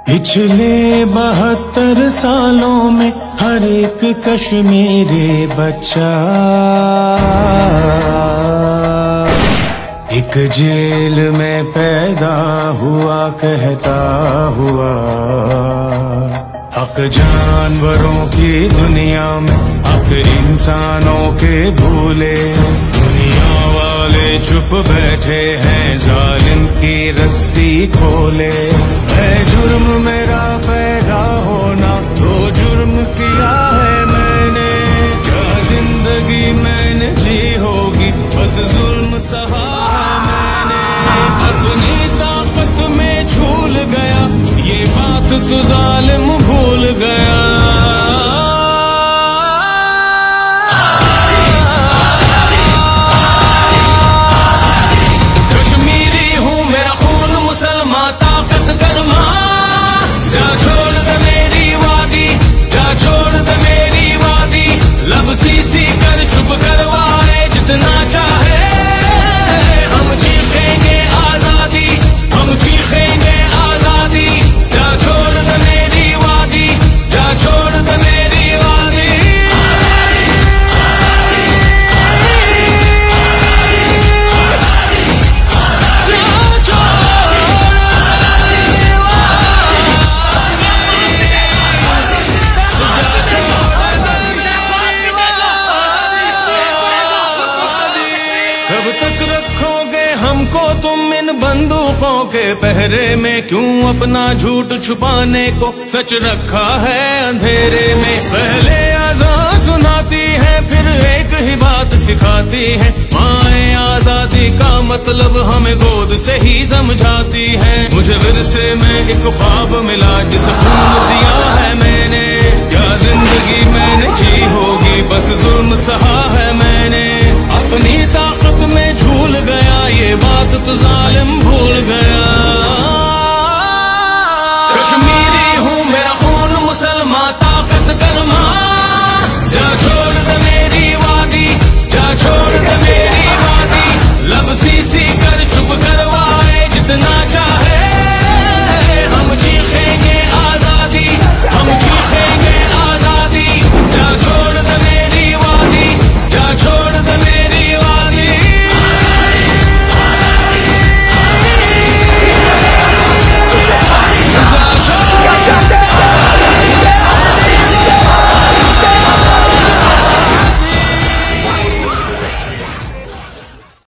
पिछले 72 सालों में हर एक कश्मीरी बच्चा एक जेल में पैदा हुआ कहता हुआ, हक जानवरों की दुनिया में हक इंसानों के भूले। दुनिया वाले चुप बैठे हैं, जालिम की रस्सी खोले। है जुर्म मेरा पैदा होना, तो जुर्म किया है मैंने। क्या जिंदगी मैंने जी होगी, बस जुल्म सहा है मैंने। अपनी ताकत में झूल गया, ये बात तो जालिम भूल गया। कश्मीरी हूँ, मेरा खून मुसलमान, ताकत कर्मा। जा छोड़ दे मेरी वादी, जा छोड़ दे मेरी वादी। लब सी कर चुप करवाए जितना चाहे। हम चीखेंगे आजादी, हम चीखेंगे आजादी। जा छोड़ दे मेरी वादी, जा छोड़ दे मेरी वादी। कब तक रखोगे हमको तुम इन बंदूकों के पहरे में? क्यों अपना झूठ छुपाने को सच रखा है अंधेरे में? पहले आजाद सुनाती है, फिर एक ही बात सिखाती है। माएं आजादी का मतलब हमें गोद से ही समझाती है। मुझे विरसे में एक ख्वाब मिला, जिसे खून दिया है मैंने। क्या जिंदगी मैंने जी होगी, बस जुल्म सहा है मैंने। अपनी ताकत में झूल गया, ये बात तो जालिम भूल गया। कश्मीर